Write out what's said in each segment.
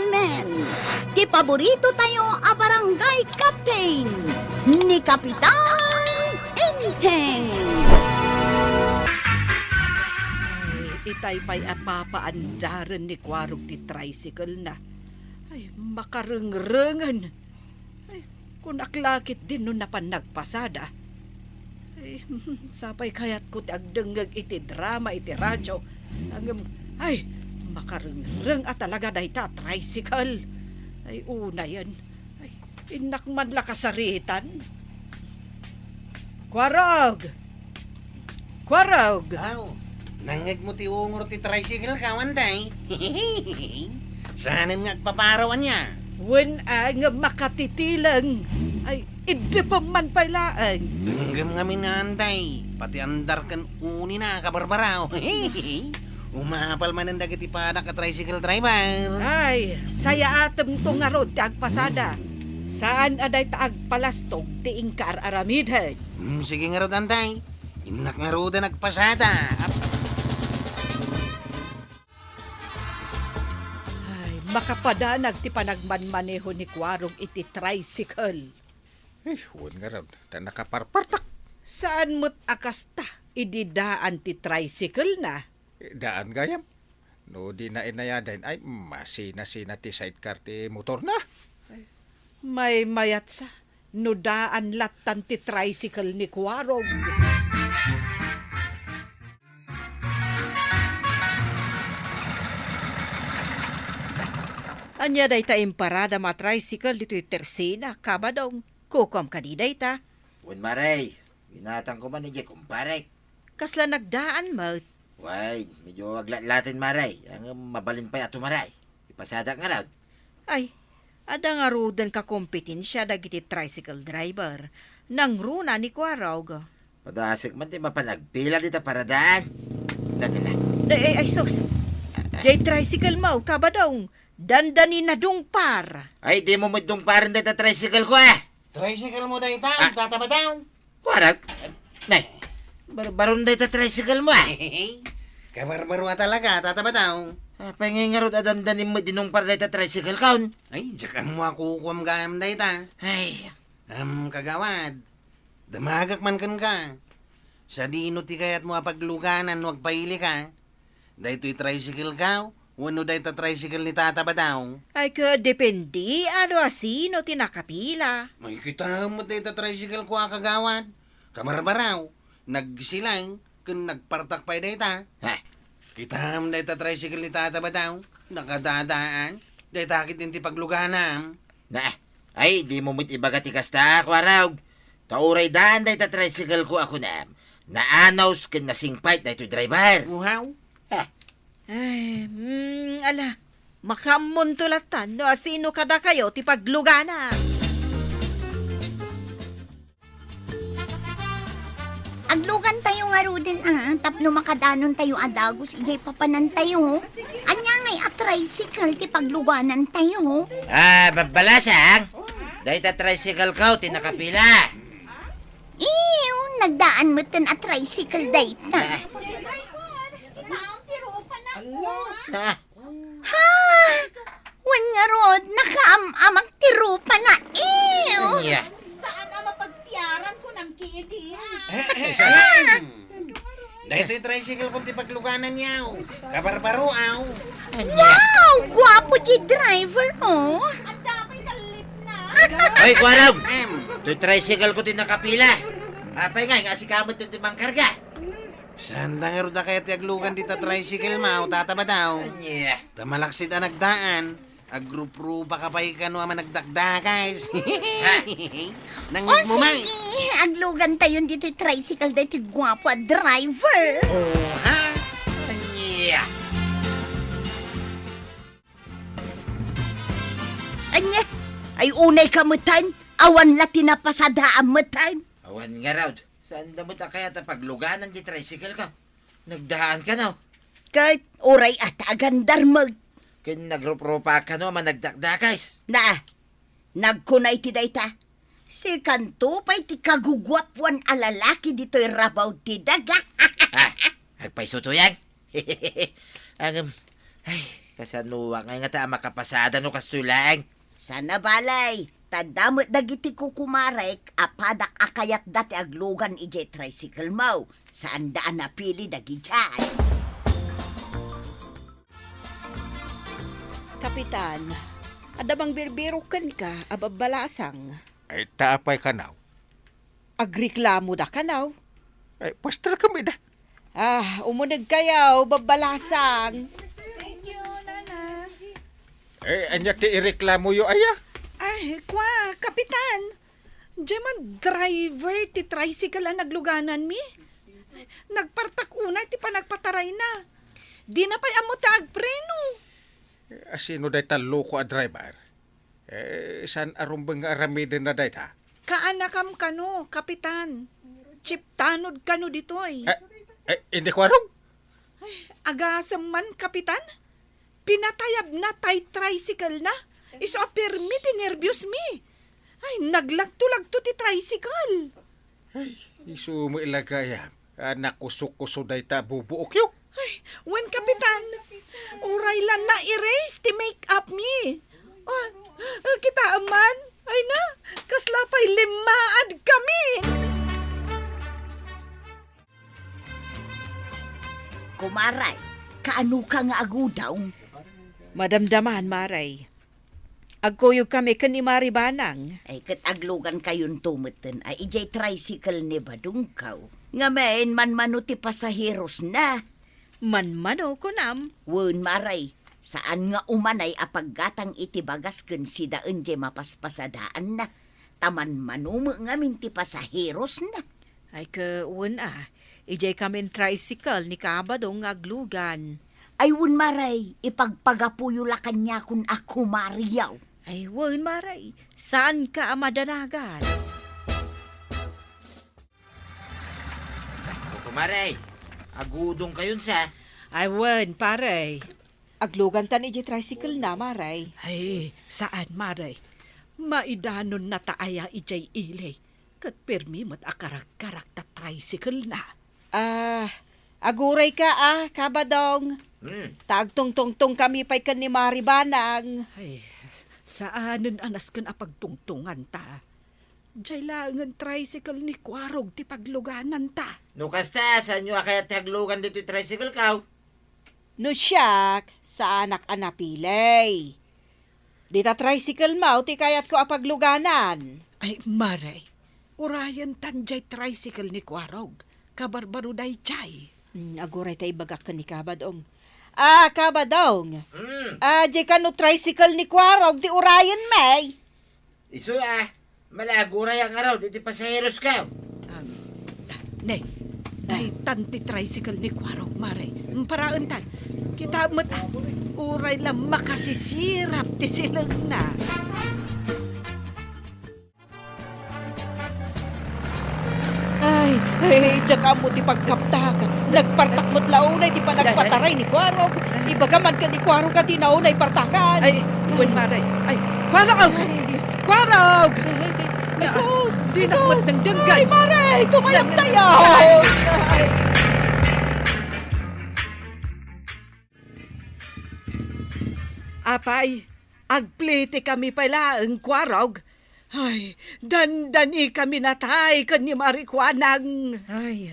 gentlemen, ti paborito tayo a barangay captain ni Kapitan Enteng. Itay pa'y apapaandaran ni Kwarog ti tricycle na. Ay, makarengrengan. Ay, kung aklakit din nun na panagpasada. Ay, sapay kayat ko ti agdengag iti drama iti radyo. Ay, makarengreng at talaga na ita tricycle. Ay, una yan. Ay, inakman la kasaritan. Kwarog! Kwarog! Aw, nangag mo ti ungor ti tricycle ka, wanday. Saan nga paparawan niya? Wen nga makatitilang. Ay, hindi pa man pailaan. Nanggam nga minanday. Pati andar kan uni na kabarbaraw. Umapal man ang dagiti pa ka tricycle driver. Ay, saya atem to nga rod ti agpasada. Saan aday ta agpalastog ti ingkar aramidhen? Sige nga rod, anday. Inak nga roda nagpasada. Ay, makapadanag ti panagmanmaneho ni Kwarog iti tricycle. Huwag nga raw, ta nakaparpartak. Saan mo't akasta ididaan ti tricycle na? Daan gayam. No di na inayadain, ay masina-sina ti sidecar ti motor na. May mayat sa nudaan latan ti tricycle ni Kwarog. Anya day ta imparada ma tricycle dito yung tersina, kabadong. Kukom ka di day ta. Wen maray, ginatang ko man ni kumpare. Kasla nagdaan mo. Why, medyo aglatin maray. Ang mabalin pa yato maray. Ipasada nga raw. Ay, ada nga rudan ka kompetensya dagiti tricycle driver. Nang runa ni Kwarog. Padasik man di mapanagpila dito para daan. Dami na. Ay, sus. Jay tricycle mo, kabadong. Dandani na dungpar. Ay, di mo madung parin dito tricycle ko Tricycle mo dahi taon, tataba taon. Warag. Nay, baron dito tricycle mo Kabarbaro talaga, tataba taon. Pangay nga rin adandanin mo dinong para dito tricycle kaon. Ay, diyan mo ako kuwam gayam dahi ta. Ay, Kagawad, damagak man kan ka. Sa dino ti kayat mo apagluganan, wag paili ka. Dahito tricycle ka, wano dahito tricycle ni tata ba daw? Ay ka, depende. Ano asino tinakapila. May kita mo dahito tricycle ko kagawad. Kamarbaraw, nagsilang, kung nagpartak pa dahito. ha? Kita mo dahito tricycle ni tata ba daw? Nakadadaan, dahito akit hindi pagluganam. Ay, di mo mo't ibagati kasta, Kwarag. Tauray daan dahito tricycle ko ako na. Naanaws kin nasingpait dahito driver. Uhaw? Ay, ala. Makamuntulatan no asino kada kayo ti paglugana. Aglugan tayo nga rudin tapno makadanon tayo adagos ijay papanan tayo. Anya ngay a tricycle ti pagluganan tayo. Babalasang. Dahito tricycle ka, tinakapila. Ew, nagdaan mo tan a tricycle dayta. Na, Ha! Wan nga rod, nakaamamag tirupa na. Ew! yeah. Saan ang mapagtiyaran ko ng kidi? Dahito yung tricycle kung ti pagluganan niyaw. Kabarbaro aw. Wow! Gwapo di driver, oh! Ang damay kalit na. Ay, Kwarag. Ito'y tricycle ko tinakapila. Apay nga si kamot yung timang karga. Sanda nga rin kaya tiaglugan dita tricycle mo, tataba daw. Yeah. Tamalaksid ang nagdaan. Agrup-rupa ka pa ikano ang nagdakdakas. Nangit mo man. Sige, aglugan tayo dito yung tricycle dito yung gwapo at driver. Oh, ha? Yeah. Anya, ay unay kamutan, awan la tinapasada amutan. Awan nga raw. Saan na mo ta kaya ta pagluganan di tricycle ka? Nagdaan ka no? Kahit oray at agandar mo. Kin nagrupropa ka no, managdakdakais. Na, nagkunay ti dayta. Si kanto pa'y ti kagugwapwan a lalaki dito'y rabaw ti daga. Agpaiso to yan. Ay, kasanuwa nga ta makapasada no kastulang. Sana balay. Tadamot dagiti ko kumarek, apadak akayat dati aglugan ije tricycle mo. Saan daan napili dagi dyan? Kapitan, adabang birbirukan ka, ababalasang. Ay, taapay ka now. Agreklamo da ka now. Ay, pastor kami da. Umunag kayaw, babalasang. Eh, anya ti ireklamo yo aya. Ay, kapitan. Diyan driver ti tricycle ang nagluganan mi. Nagpartak una, ti pa nagpataray na. Di na pa'y amo agpreno. Asino day talo ko a driver. Eh, san arumbang nga aramidin na day ta? Kaanakam kano, kapitan. Chiptanod kano ditoy. Hindi ko arong. Agasam man, kapitan. Pinatayab na tay tricycle na. Iso a permit, nervyos mi. Ay, naglagto-lagto ti tricycle. Ay, isu mo ilagayam. Nakusok-kuso day ta bubuok yo. Ay, wen kapitan. Uray lang na erase ti make up mi. Kita aman. Ay na, kaslapay limaad kami. Kumaray, kaano ka nga agudaw? Madamdaman, Maray. Agkuyog kami kan ni Maribanang. Ay kataglugan kayon tumeten ay ijay tricycle ni Badungkaw. Nga main man manuti pasaheros na. Manmano ko nam. Wen maray, saan nga umanay apaggatang itibagas ken si daan je mapaspasadaan na. Taman manumo nga minti pasaheros na. Ay kaun ijay kami tricycle ni Kabadong aglugan. Ay wen maray, ipagpagapuyo la kanya kun ako mariyaw. Ay wen Maray, saan ka amadanagan? Kumaray, agudong kayon sa. Ay wen paray. Aglugan tan ijay tricycle na, Maray. Ay, saan, Maray? Maidanon na taaya ijay ilay. Kat permi mat akarak-karak ta tricycle na. Aguray ka Kabadong. Tagtong-tong-tong kami pa'y kan ni Maribanang. Ay, saanan anas kan apagtungtungan ta? Diyay langan tricycle ni Kwarog ti pagluganan ta. No kasta, saan nyo kaya taglugan dito yung tricycle kaw? No siyak, sa anak anapilay. Dita tricycle mo, ti kayat ko apagluganan. Ay, Maray, urayan tanjay tricycle ni Kwarog. Kabarbaro day chay. Aguray tayo bagak ka ni Kabadong. Kabadong. Di ka no tricycle ni Kwarog, di urayan may. Iso malaguray ang araw, dito pasaheros kaw. Nay, tanti tricycle ni Kwarog, Maray. Paraan tan, kita mat, uray lang makasisirap ti silang na. Ay, tsaka mo ti pagkaptak. Nagpartak mo't launay, di pa nagpataray ni Kwarog. Ibagaman ka ni Kwarog at tinaunay partakan. Ay, Uwan Maray. Ay, Kwarog! Kwarog! Jesus! Di na matandanggan. Ay, Maray! Tumayap tayo! Ay. Apay, agplete kami pala ang Kwarog. Ay, dandani kami natay kan ni Marikwanang. Ay,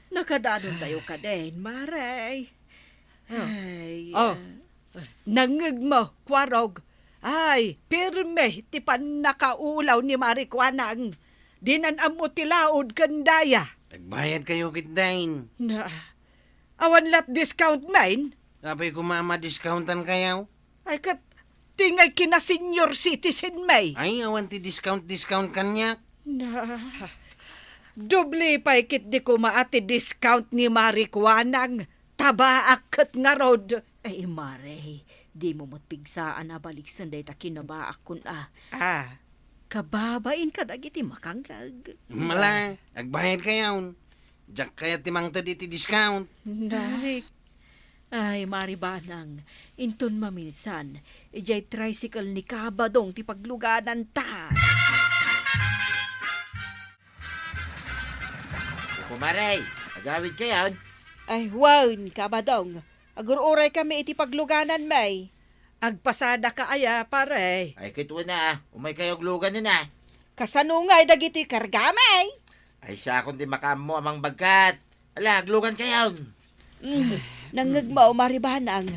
nakadanon tayo ka din, Maray. Ay. Nangig mo, Kwarog. Ay, pirme, tipan nakaulaw ni Marikwanang. Dinan amo tilaod kandaya. Nagbayad kayo kitdain. Na, awan lat discount main? Kapay kumama discountan kayaw. Ay, tingay kina senior citizen may. Ay, awan ti discount kanya. Na, doble pa ikit di ko maati discount ni Marikwanang. Tabaak nga rod. Ay, Mare, di mo matpigsaan na balik sanday ta kinabaak kun kababain ka dagiti makanggag. Mala, agbayad kayaw. Diyak kaya timang tadi ti discount. Ay, Maribanang, inton maminsan, ijay tricycle ni Kabadong ti pagluganan ta. Kumaray, agawid kayon. Ay, wow, Kabadong. Agur-uray kami iti pagluganan, may. Agpasada ka aya, pare. Ay kitwa na, umay kayo glugan na. Kasanungay dagiti karga, may. Ay siya kundi makamo amang bagkat. Ala, glugan kayo. Nangagmao maribanang.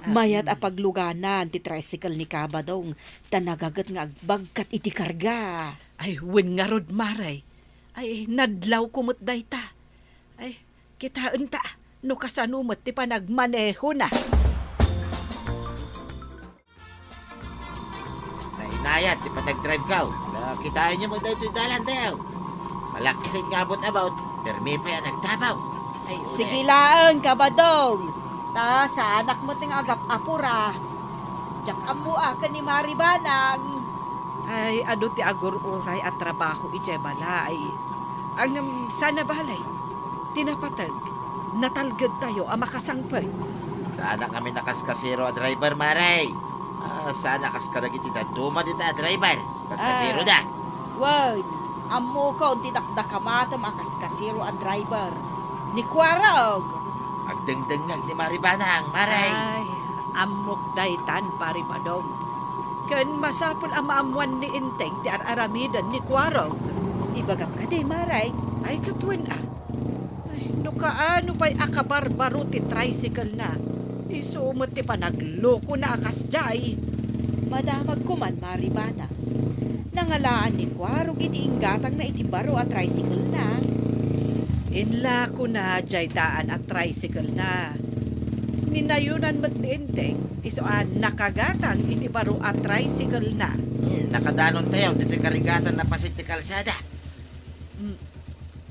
Mayat a pagluganan ti tricycle ni Kabadong. Tanagagat nga agbagkat iti karga. Ay, win nga rod, maray. Ay, nadlaw kumot dayta. Ay, kitaan ta. No kasanumot ti panagmaneho na. Nainayat, di pa nag-drive ka. Kitain niyo mo daw ito'y dalan daw. Malaksin nga about, permi pa yan nagtabaw. Ay, Sige lang, Kabadong. Ta, sa anak mo ting agap-apura. Diyak amua ka ni Maribanang. Ay, ano ti agur-uray at trabaho iti bala. Ay, ang sana balay. Tinapatag. Natalgad tayo ang makasangpay. Sana kami nakaskasiro a driver, Maray. Sana kaskaragiti taduma dita a driver. Kaskasiro na. Word, amo ka unti dakdakamatam akas kasiro a driver. Ni Kwarog. Agdengdengag ni Maribanang, Maray. Ay, amok daytan, pari badong. Kan masapul ang maamuan ni Inteng ti aramidan ni Kwarog. Ibagam ka di, Maray. Ay, katwin ah. Ay, no kaano pa'y akabarbaro ti tricycle na. Isumot ti panagloko na akas jay. Madamag ko man, Maribana. Nangalaan ni Kwarog iti inggatang na iti baro at tricycle na. Inla ko na jay daan at tricycle na. Ninayunan mo't ni Inteng. Isoan nakagatang iti baro at tricycle na. Nakadanon tayo dito karigatan na pasit ti kalsada.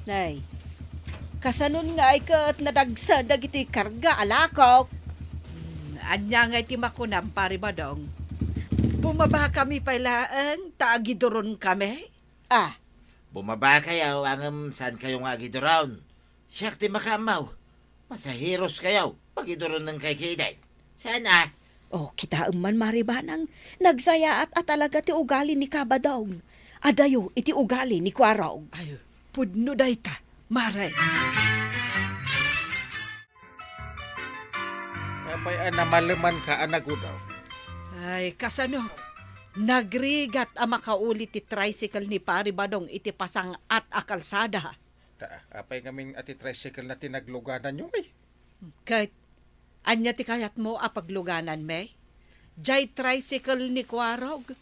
Nay, kasanon nga ay kat nadagsa dagito'y karga alakok. Anya nga iti makunam, pari badong. Bumaba kami pailaan, taagidoron kami. Ah, Bumaba kayo ang saan kayo nga gidorawn. Siyak ti makamaw. Masahiros kayo. Pagidoron ng kay kiday. Saan ah? oh kita man Maribanang. Nagsaya at talaga ti ugali ni Kabadong. Adayo iti ugali ni Kwarog. Ay, pudno dayta, maray. Apay namalaman ka anagudaw. Ay, kasano? Nagrigat ang makaulit ti tricycle ni Pari Badong iti pasang at akalsada. Apay kaming ati tricycle na tinagluganan nyo kay. Kahit anya ti kayat mo apagluganan me? Jay tricycle ni Kwarog.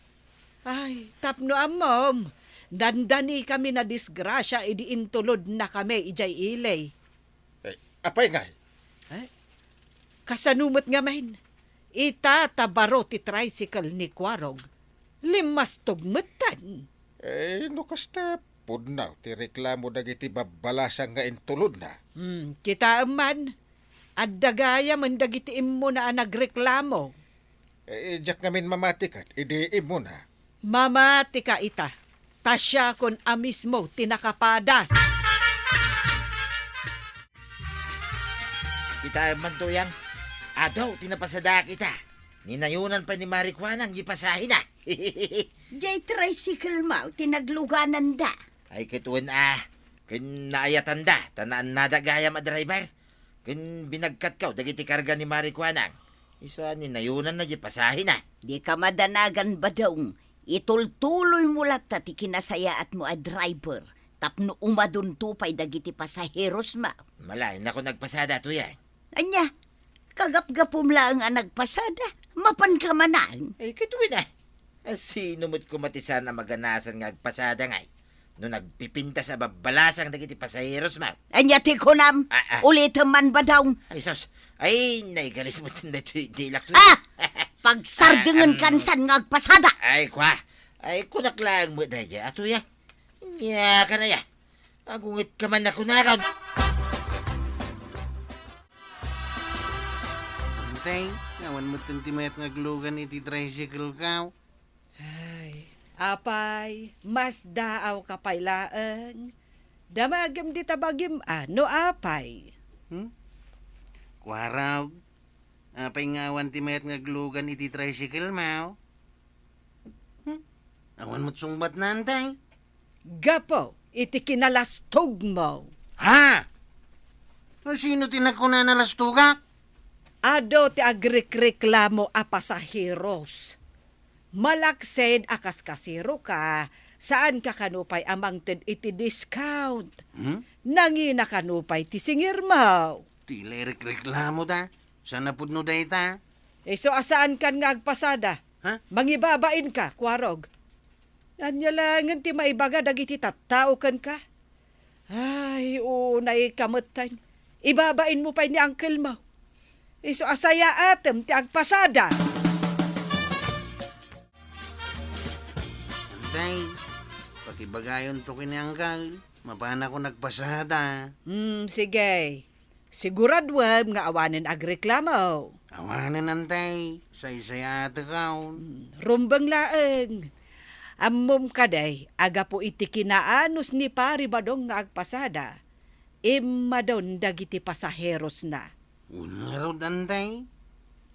Ay, tapno amom. Dandani kami na disgrasya, idi intulod na kami, ijay ilay. Apay nga. Kasanumot nga mahin. Itatabaro ti tricycle ni Kwarog. Limas tugmutan. No kasta pudnaw ti reklamo dagiti babalasang nga intulod na. Kita man. At dagaya man dagiti imo na nagreklamo. Diyak ngamin mamatikat, idiim mo na. Mamati ka ita. Tasya kon amismo tinakapadas. Kita man to yang. Adaw, tinapasada kita. Ninayunan pa ni Marikwanang ipasahin na. Jay tricycle mo, tinagluganan da. Ay kituan ah. Kun naayatan da, tanaan nadagaya driver. Kun binagkat ka, dagiti karga ni Marikwanang. Isa ninayunan na ipasahin na. Di ka madanagan ba daw? Itultuloy mo lata ti kinasaya at mo a driver. Tapno umadun tupay dagiti pasaheros ma. Malay na ko nagpasada to yan. Anya, kagap-gapom lang ang nagpasada. Mapan ka manang. Ay kituan ah. Sino mo't kumatisan na maganasan nga agpasada ngay. No nagpipinta sa babalasang dagiti pasaheros ma. Anya ti kunam, ulitin man ba daw? Ay sos, ay naigalis mo tinda ito dilak to. Ah! Pagsardingan kansan nga agpasada. Ay kwa, ay kunak lang mo dahil ato ya. Nya ka na ya. Agungit ka man ako nakam. Antay, ngawan mo tintimayat nga glugan iti tricycle ka. Ay, apay, mas daaw ka pailaan. Damagam di tabagim ano apay. Kwarog, apay ngawan timayat nga glugan iti tricycle mo. Awan mo't sungbat na antay. Gapo, iti kinalastog mo. Ha? Sino tinagkuna na lastuga? Ado ti agrekreklamo a pasaheros. Malaksed akas kasiro ka, saan ka kanupay amang ted iti discount. Nangi na kanupay ti singir mo. Tila reklamo da. Sana pud no dayta. So asaan kan nga agpasada? Ha? Mangibabain ka, kwarog. Anya langan ti maibaga dagiti tattao kan ka. Ay, unay kamutan. Ibabain mo pa ni uncle mo. So asaya atem ti agpasada. Antay, pakibagayon to kiniangkal. Mapana ko nagpasada. Sige. Siguradwam nga awanen agreklamo. Awanan antay. Say-saya ate kaon. Rumbang laeng. Ammom kaday, aga po iti kinaanos ni pari badong nga agpasada. Immadon dagiti pasaheros na. Unarod antay.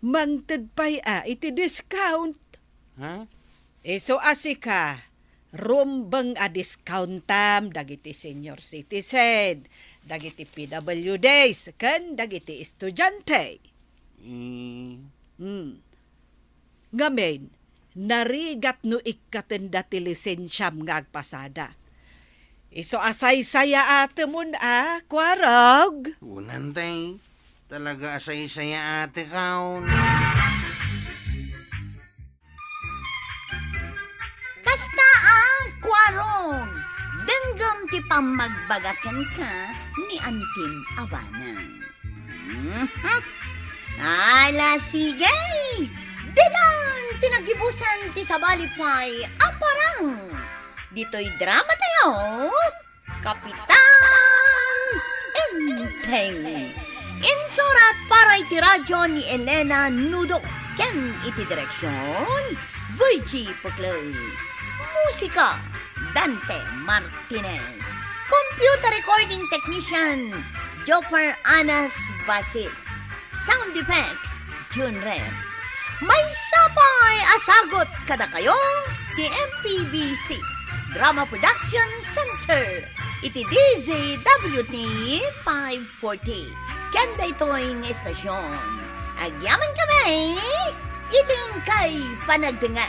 Mangted pa'y iti discount. Ha? So asika, rumbang a discountam dagiti senior citizen, dagiti PWDs, kan dagiti estudyante. Ngamen, narigat no ikatenda ti lisensyam nga agpasada. So asay saya ate mon kwarog. Unantay. Talaga asay-saya ate kaon. Kasta kwarong. Denggam ti pamagbagakan ka ni Antim Abanang. Ala sige. Dedan tinagibusan ti sabalipay aparang. Dito'y drama tayo. Kapitan Enteng. Insurat para iti radyo ni Elena Nudo. Ken iti direksyon Virgie Paclay. Musika Dante Martinez. Computer recording technician Jopper Anas Basit. Sound effects June Rem. May sapay asagot kada kayo ti MPBC Drama Production Center. Iti DZWT 540. Kanda ito'y estasyon. Agyaman kami, iting kay panagdangan.